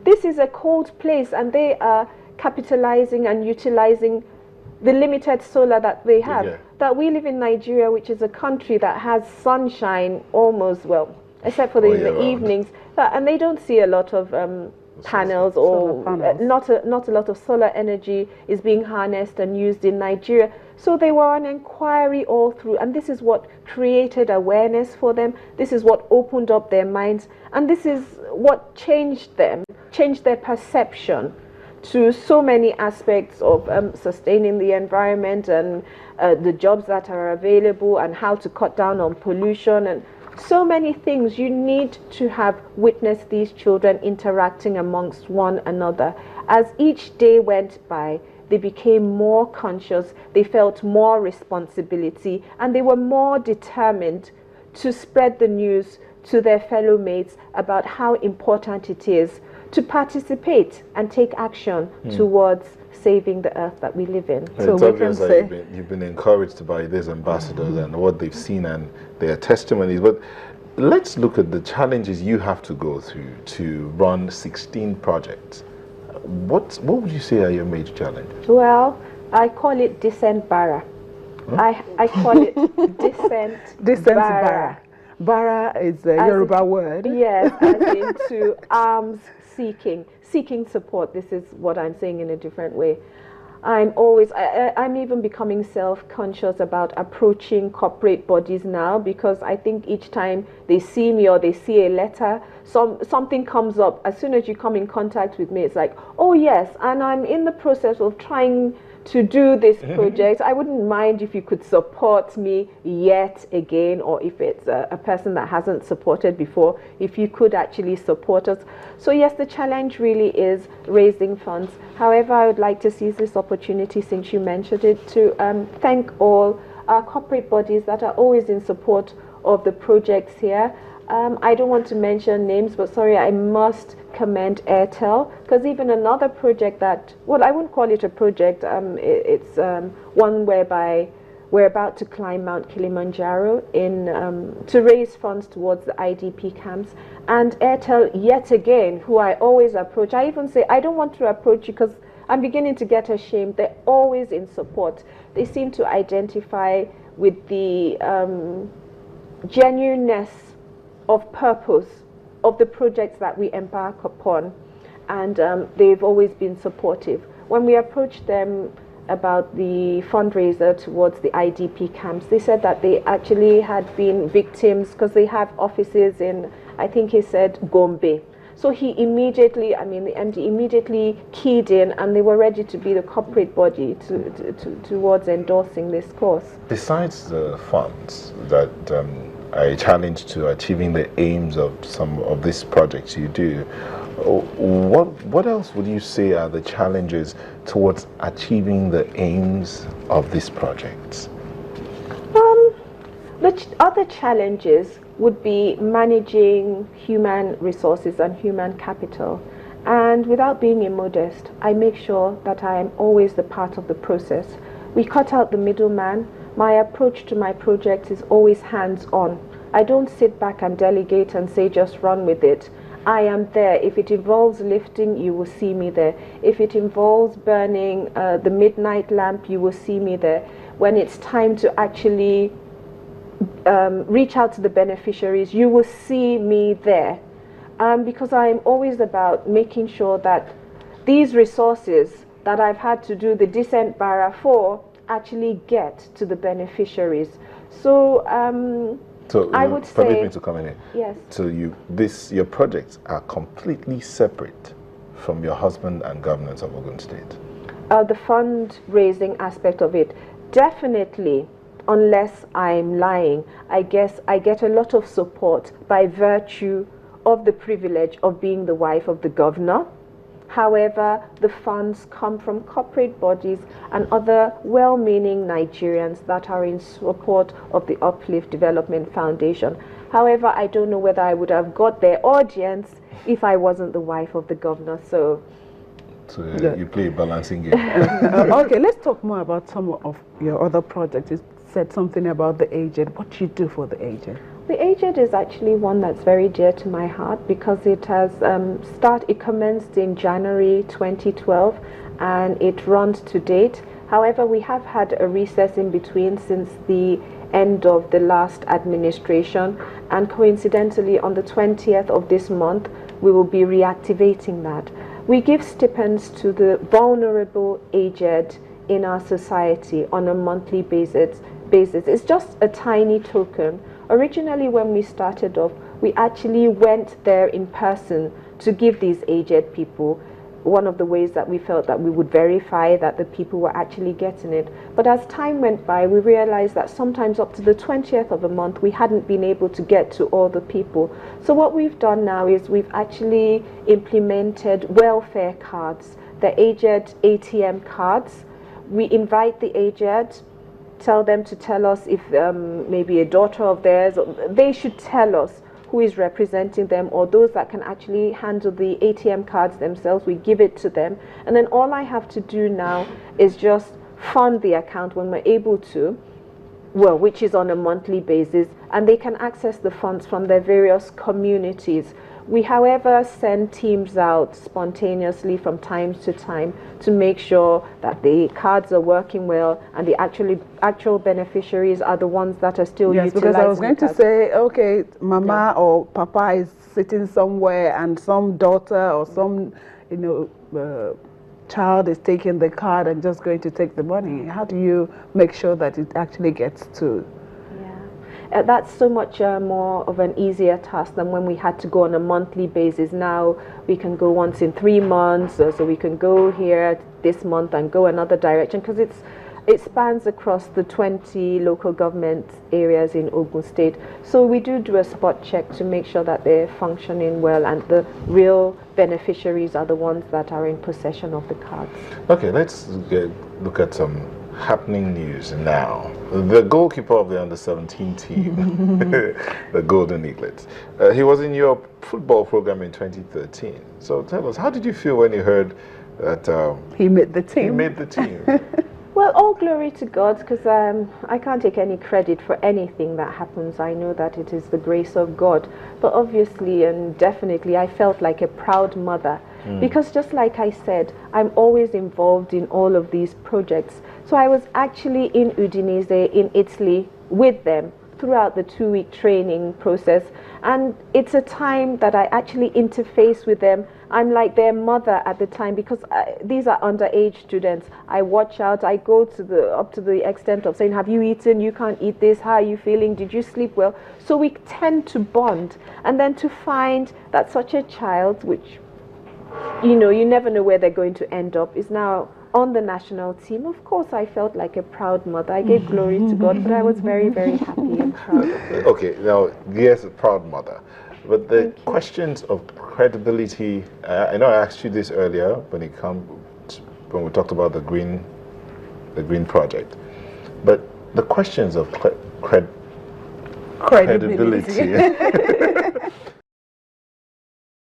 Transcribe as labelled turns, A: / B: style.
A: this is a cold place, and they are capitalizing and utilizing the limited solar that they have.
B: Yeah.
A: That we live in Nigeria, which is a country that has sunshine almost, well, except for in the evenings, and they don't see a lot of panels, or not a lot of solar energy is being harnessed and used in Nigeria. So they were on inquiry all through, and this is what created awareness for them. This is what opened up their minds, and this is what changed them, changed their perception to so many aspects of sustaining the environment, and the jobs that are available, and how to cut down on pollution, and so many things. You need to have witnessed these children interacting amongst one another. As each day went by, they became more conscious, they felt more responsibility, and they were more determined to spread the news to their fellow mates about how important it is to participate and take action towards saving the earth that we live in.
B: So it's obvious that you've been encouraged by these ambassadors and what they've seen and their testimonies. But let's look at the challenges you have to go through to run 16 projects. What would you say are your major challenges?
A: Well, I call it descent bara. Huh? I call it descent bara.
C: Bara is a Yoruba word.
A: Yes, as into arms seeking support. This is what I'm saying in a different way. I'm even becoming self-conscious about approaching corporate bodies now, because I think each time they see me or they see a letter, something comes up. As soon as you come in contact with me, it's like, oh yes, and I'm in the process of trying to do this project. I wouldn't mind if you could support me yet again, or if it's a person that hasn't supported before, if you could actually support us. So yes, the challenge really is raising funds. However, I would like to seize this opportunity, since you mentioned it, to thank all our corporate bodies that are always in support of the projects here. I don't want to mention names, but sorry, I must commend Airtel, because even another project that, well, I wouldn't call it a project, it's one whereby we're about to climb Mount Kilimanjaro to raise funds towards the IDP camps. And Airtel, yet again, who I always approach, I even say, I don't want to approach you because I'm beginning to get ashamed. They're always in support. They seem to identify with the genuineness of purpose of the projects that we embark upon, and they've always been supportive. When we approached them about the fundraiser towards the IDP camps, they said that they actually had been victims, because they have offices in, I think he said, Gombe. So he immediately, the MD immediately keyed in, and they were ready to be the corporate body towards endorsing this course.
B: Besides the funds that a challenge to achieving the aims of some of these projects you do, what else would you say are the challenges towards achieving the aims of these projects?
A: The other challenges would be managing human resources and human capital. And without being immodest, I make sure that I am always the part of the process. We cut out the middleman. My approach to my project is always hands-on. I don't sit back and delegate and say just run with it. I am there. If it involves lifting, you will see me there. If it involves burning the midnight lamp, you will see me there. When it's time to actually reach out to the beneficiaries, you will see me there. Because I am always about making sure that these resources that I've had to do the descent bara for actually get to the beneficiaries. So I would say,
B: permit me to come in.
A: Yes.
B: So your projects are completely separate from your husband and governance of Ogun State.
A: The fundraising aspect of it, definitely. Unless I'm lying, I guess I get a lot of support by virtue of the privilege of being the wife of the governor. However, the funds come from corporate bodies and other well-meaning Nigerians that are in support of the UPLIFT Development Foundation. However, I don't know whether I would have got their audience if I wasn't the wife of the governor. So
B: you play a balancing game.
C: Okay, let's talk more about some of your other projects. You said something about the aged. What do you do for the aged?
A: The aged is actually one that's very dear to my heart because it has it commenced in January 2012 and it runs to date. However, we have had a recess in between since the end of the last administration, and coincidentally on the 20th of this month we will be reactivating that. We give stipends to the vulnerable aged in our society on a monthly basis. It's just a tiny token. Originally, when we started off, we actually went there in person to give these aged people. One of the ways that we felt that we would verify that the people were actually getting it. But as time went by, we realized that sometimes up to the 20th of a month, we hadn't been able to get to all the people. So what we've done now is we've actually implemented welfare cards, the aged ATM cards. We invite the aged, tell them to tell us if maybe a daughter of theirs, they should tell us who is representing them, or those that can actually handle the ATM cards themselves, we give it to them. And then all I have to do now is just fund the account when we're able to, well, which is on a monthly basis, and they can access the funds from their various communities. We, however, send teams out spontaneously from time to time to make sure that the cards are working well and the actual beneficiaries are the ones that are still utilizing.
C: Yes, because I was going to say, okay, mama or papa is sitting somewhere and some daughter or some, child is taking the card and just going to take the money. How do you make sure that it actually gets to?
A: That's so much more of an easier task than when we had to go on a monthly basis. Now we can go once in 3 months, so we can go here this month and go another direction, because it spans across the 20 local government areas in Ogun State. So we do a spot check to make sure that they're functioning well and the real beneficiaries are the ones that are in possession of the cards.
B: Okay, let's look at some happening news now. The goalkeeper of the under-17 team, the Golden Eaglets, he was in your football program in 2013. So tell us, how did you feel when you heard that
C: he made the team?
B: He made the team.
A: Well, all glory to God, because I can't take any credit for anything that happens. I know that it is the grace of God. But obviously and definitely I felt like a proud mother, because just like I said, I'm always involved in all of these projects. So I was actually in Udinese in Italy with them throughout the 2-week training process, and it's a time that I actually interface with them. I'm like their mother at the time, because these are underage students. I watch out. I go to up to the extent of saying, have you eaten? You can't eat this. How are you feeling? Did you sleep well? So we tend to bond, and then to find that such a child, which you never know where they're going to end up, is now on the national team. Of course, I felt like a proud mother. I gave glory to God, but I was very, very happy and proud.
B: Okay, now, yes, a proud mother. But the questions of credibility, I know I asked you this earlier when we talked about the green project, but the questions of credibility